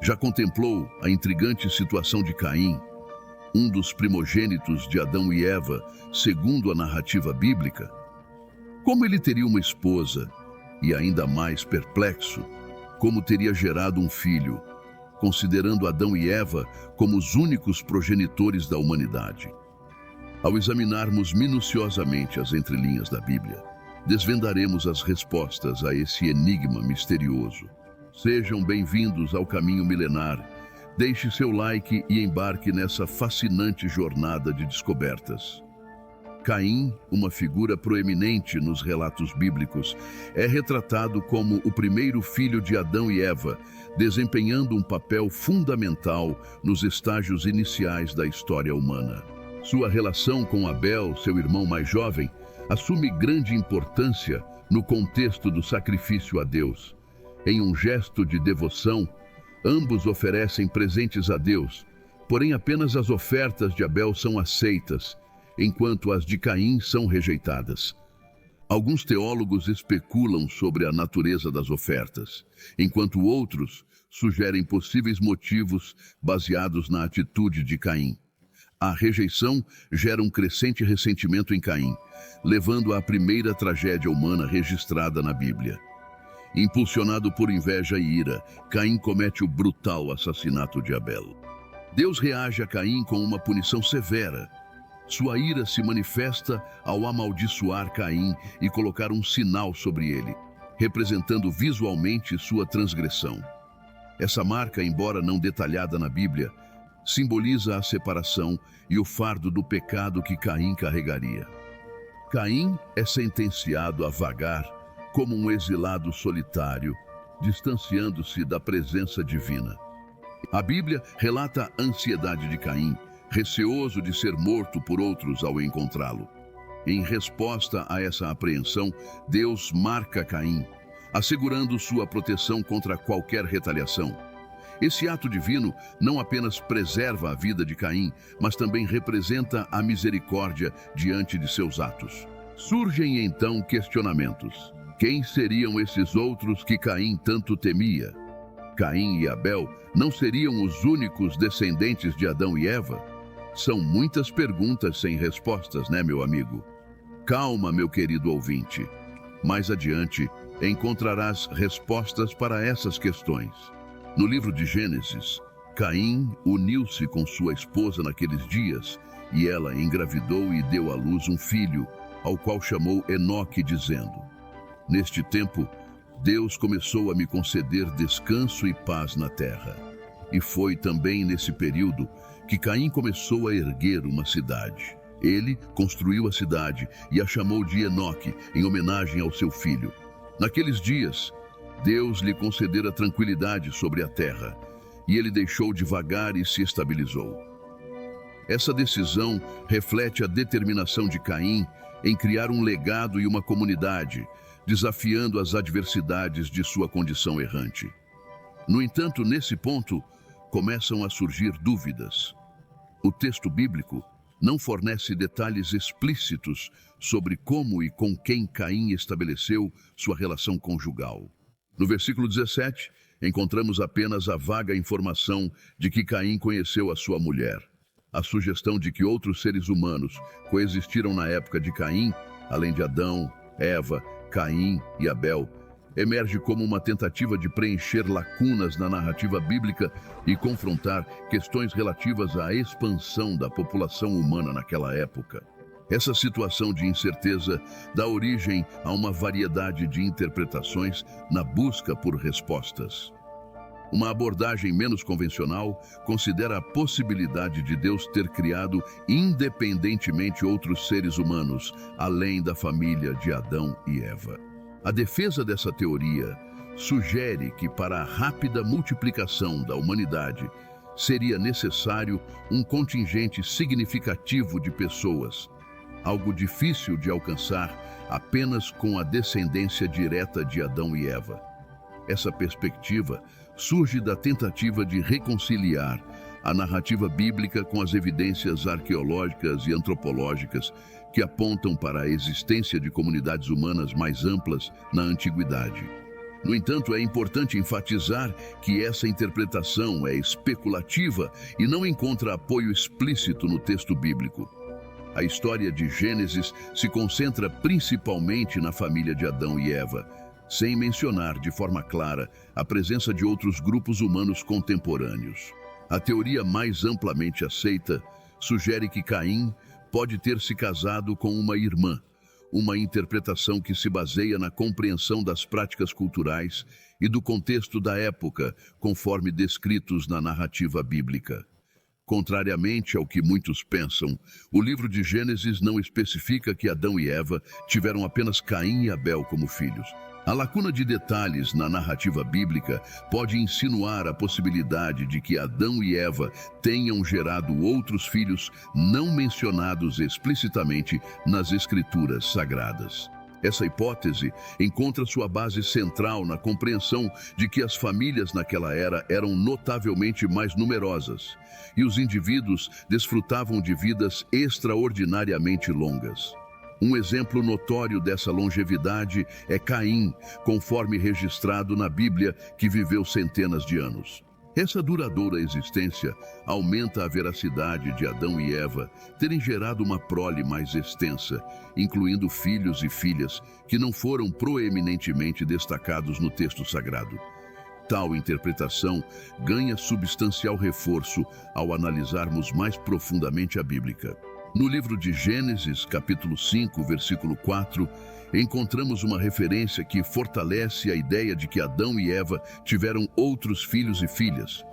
Já contemplou a intrigante situação de Caim, um dos primogênitos de Adão e Eva, segundo a narrativa bíblica? Como ele teria uma esposa, e ainda mais perplexo, como teria gerado um filho, considerando Adão e Eva como os únicos progenitores da humanidade? Ao examinarmos minuciosamente as entrelinhas da Bíblia, desvendaremos as respostas a esse enigma misterioso. Sejam bem-vindos ao Caminho Milenar. Deixe seu like e embarque nessa fascinante jornada de descobertas. Caim, uma figura proeminente nos relatos bíblicos, é retratado como o primeiro filho de Adão e Eva, desempenhando um papel fundamental nos estágios iniciais da história humana. Sua relação com Abel, seu irmão mais jovem, assume grande importância no contexto do sacrifício a Deus. Em um gesto de devoção, ambos oferecem presentes a Deus, porém apenas as ofertas de Abel são aceitas, enquanto as de Caim são rejeitadas. Alguns teólogos especulam sobre a natureza das ofertas, enquanto outros sugerem possíveis motivos baseados na atitude de Caim. A rejeição gera um crescente ressentimento em Caim, levando à primeira tragédia humana registrada na Bíblia. Impulsionado por inveja e ira, Caim comete o brutal assassinato de Abel. Deus reage a Caim com uma punição severa. Sua ira se manifesta ao amaldiçoar Caim e colocar um sinal sobre ele, representando visualmente sua transgressão. Essa marca, embora não detalhada na Bíblia, simboliza a separação e o fardo do pecado que Caim carregaria. Caim é sentenciado a vagar como um exilado solitário, distanciando-se da presença divina. A Bíblia relata a ansiedade de Caim, receoso de ser morto por outros ao encontrá-lo. Em resposta a essa apreensão, Deus marca Caim, assegurando sua proteção contra qualquer retaliação. Esse ato divino não apenas preserva a vida de Caim, mas também representa a misericórdia diante de seus atos. Surgem então questionamentos. Quem seriam esses outros que Caim tanto temia? Caim e Abel não seriam os únicos descendentes de Adão e Eva? São muitas perguntas sem respostas, né, meu amigo? Calma, meu querido ouvinte. Mais adiante, encontrarás respostas para essas questões. No livro de Gênesis, Caim uniu-se com sua esposa naqueles dias, e ela engravidou e deu à luz um filho, ao qual chamou Enoque, dizendo: Neste tempo, Deus começou a me conceder descanso e paz na terra. E foi também nesse período que Caim começou a erguer uma cidade. Ele construiu a cidade e a chamou de Enoque, em homenagem ao seu filho. Naqueles dias, Deus lhe concedera tranquilidade sobre a terra, e ele deixou de vagar e se estabilizou. Essa decisão reflete a determinação de Caim em criar um legado e uma comunidade, desafiando as adversidades de sua condição errante. No entanto, nesse ponto, começam a surgir dúvidas. O texto bíblico não fornece detalhes explícitos sobre como e com quem Caim estabeleceu sua relação conjugal. No versículo 17, encontramos apenas a vaga informação de que Caim conheceu a sua mulher. A sugestão de que outros seres humanos coexistiram na época de Caim, além de Adão, Eva, Caim e Abel, emerge como uma tentativa de preencher lacunas na narrativa bíblica e confrontar questões relativas à expansão da população humana naquela época. Essa situação de incerteza dá origem a uma variedade de interpretações na busca por respostas. Uma abordagem menos convencional considera a possibilidade de Deus ter criado independentemente outros seres humanos, além da família de Adão e Eva. A defesa dessa teoria sugere que, para a rápida multiplicação da humanidade, seria necessário um contingente significativo de pessoas, algo difícil de alcançar apenas com a descendência direta de Adão e Eva. Essa perspectiva surge da tentativa de reconciliar a narrativa bíblica com as evidências arqueológicas e antropológicas que apontam para a existência de comunidades humanas mais amplas na antiguidade. No entanto, é importante enfatizar que essa interpretação é especulativa e não encontra apoio explícito no texto bíblico. A história de Gênesis se concentra principalmente na família de Adão e Eva, sem mencionar de forma clara a presença de outros grupos humanos contemporâneos. A teoria mais amplamente aceita sugere que Caim pode ter se casado com uma irmã, uma interpretação que se baseia na compreensão das práticas culturais e do contexto da época, conforme descritos na narrativa bíblica. Contrariamente ao que muitos pensam, o livro de Gênesis não especifica que Adão e Eva tiveram apenas Caim e Abel como filhos. A lacuna de detalhes na narrativa bíblica pode insinuar a possibilidade de que Adão e Eva tenham gerado outros filhos não mencionados explicitamente nas Escrituras Sagradas. Essa hipótese encontra sua base central na compreensão de que as famílias naquela era eram notavelmente mais numerosas e os indivíduos desfrutavam de vidas extraordinariamente longas. Um exemplo notório dessa longevidade é Caim, conforme registrado na Bíblia, que viveu centenas de anos. Essa duradoura existência aumenta a veracidade de Adão e Eva terem gerado uma prole mais extensa, incluindo filhos e filhas que não foram proeminentemente destacados no texto sagrado. Tal interpretação ganha substancial reforço ao analisarmos mais profundamente a Bíblia. No livro de Gênesis, capítulo 5, versículo 4, encontramos uma referência que fortalece a ideia de que Adão e Eva tiveram outros filhos e filhas.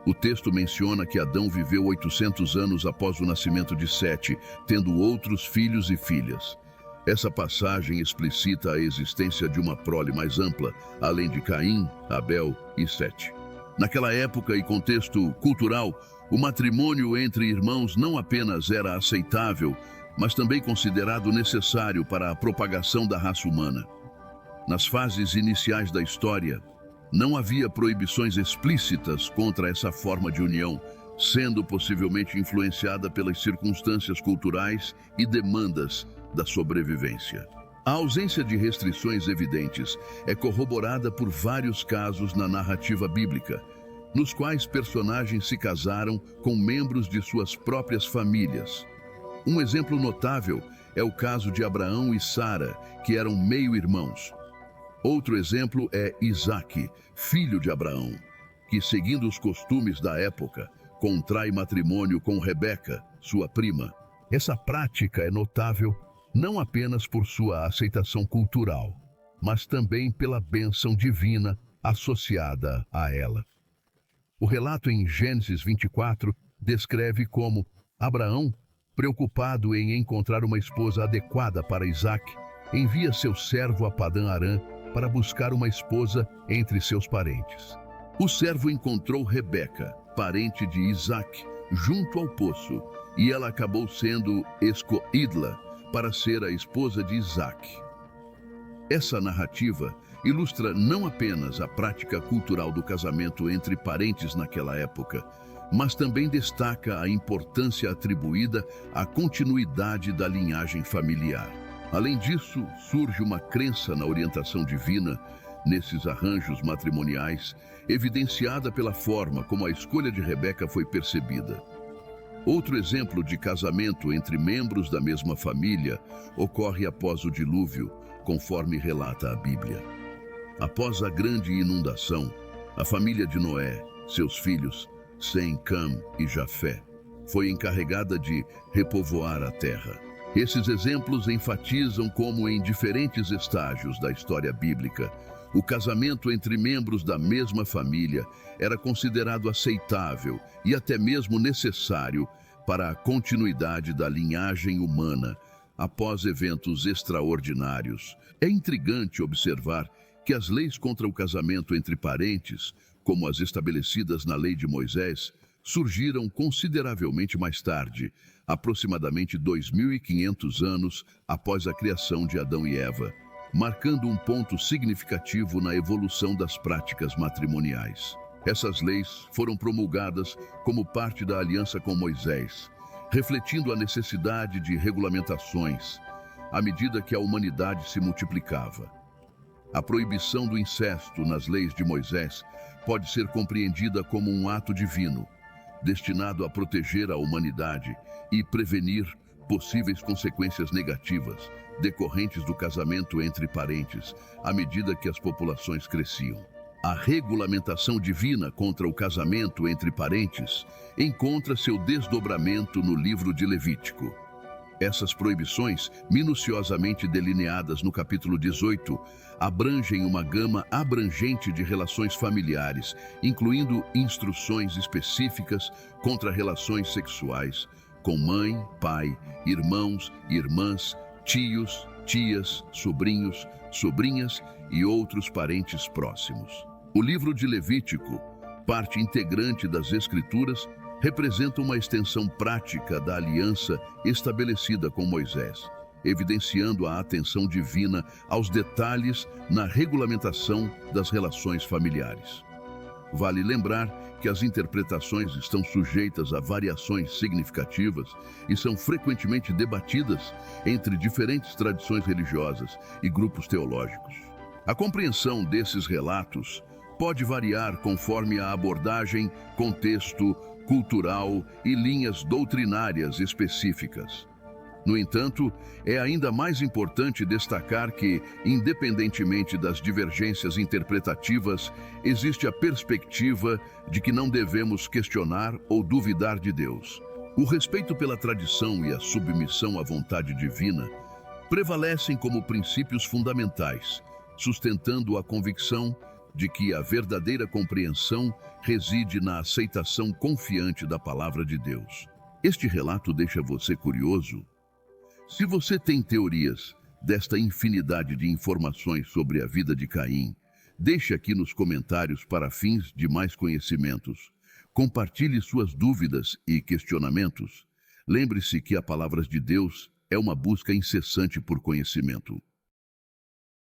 O texto menciona que Adão viveu 800 anos após o nascimento de Sete, tendo outros filhos e filhas. Essa passagem explicita a existência de uma prole mais ampla, além de Caim, Abel e Sete. Naquela época e contexto cultural, o matrimônio entre irmãos não apenas era aceitável, mas também considerado necessário para a propagação da raça humana. Nas fases iniciais da história, não havia proibições explícitas contra essa forma de união, sendo possivelmente influenciada pelas circunstâncias culturais e demandas da sobrevivência. A ausência de restrições evidentes é corroborada por vários casos na narrativa bíblica, nos quais personagens se casaram com membros de suas próprias famílias. Um exemplo notável é o caso de Abraão e Sara, que eram meio-irmãos. Outro exemplo é Isaque, filho de Abraão, que, seguindo os costumes da época, contrai matrimônio com Rebeca, sua prima. Essa prática é notável não apenas por sua aceitação cultural, mas também pela bênção divina associada a ela. O relato em Gênesis 24 descreve como Abraão, preocupado em encontrar uma esposa adequada para Isaque, envia seu servo a Padã-Arã para buscar uma esposa entre seus parentes. O servo encontrou Rebeca, parente de Isaque, junto ao poço, e ela acabou sendo escolhida para ser a esposa de Isaque. Essa narrativa ilustra não apenas a prática cultural do casamento entre parentes naquela época, mas também destaca a importância atribuída à continuidade da linhagem familiar. Além disso, surge uma crença na orientação divina nesses arranjos matrimoniais, evidenciada pela forma como a escolha de Rebeca foi percebida. Outro exemplo de casamento entre membros da mesma família ocorre após o dilúvio, conforme relata a Bíblia. Após a grande inundação, a família de Noé, seus filhos, Sem, Cam e Jafé, foi encarregada de repovoar a terra. Esses exemplos enfatizam como, em diferentes estágios da história bíblica, o casamento entre membros da mesma família era considerado aceitável e até mesmo necessário para a continuidade da linhagem humana após eventos extraordinários. É intrigante observar que as leis contra o casamento entre parentes, como as estabelecidas na lei de Moisés, surgiram consideravelmente mais tarde, aproximadamente 2.500 anos após a criação de Adão e Eva, marcando um ponto significativo na evolução das práticas matrimoniais. Essas leis foram promulgadas como parte da aliança com Moisés, refletindo a necessidade de regulamentações à medida que a humanidade se multiplicava. A proibição do incesto nas leis de Moisés pode ser compreendida como um ato divino, destinado a proteger a humanidade e prevenir possíveis consequências negativas decorrentes do casamento entre parentes, à medida que as populações cresciam. A regulamentação divina contra o casamento entre parentes encontra seu desdobramento no livro de Levítico. Essas proibições, minuciosamente delineadas no capítulo 18, abrangem uma gama abrangente de relações familiares, incluindo instruções específicas contra relações sexuais com mãe, pai, irmãos, irmãs, tios, tias, sobrinhos, sobrinhas e outros parentes próximos. O livro de Levítico, parte integrante das Escrituras, representa uma extensão prática da aliança estabelecida com Moisés, evidenciando a atenção divina aos detalhes na regulamentação das relações familiares. Vale lembrar que as interpretações estão sujeitas a variações significativas e são frequentemente debatidas entre diferentes tradições religiosas e grupos teológicos. A compreensão desses relatos pode variar conforme a abordagem, contexto cultural e linhas doutrinárias específicas. No entanto, é ainda mais importante destacar que, independentemente das divergências interpretativas, existe a perspectiva de que não devemos questionar ou duvidar de Deus. O respeito pela tradição e a submissão à vontade divina prevalecem como princípios fundamentais, sustentando a convicção de que a verdadeira compreensão reside na aceitação confiante da palavra de Deus. Este relato deixa você curioso? Se você tem teorias desta infinidade de informações sobre a vida de Caim, deixe aqui nos comentários para fins de mais conhecimentos. Compartilhe suas dúvidas e questionamentos. Lembre-se que a palavra de Deus é uma busca incessante por conhecimento.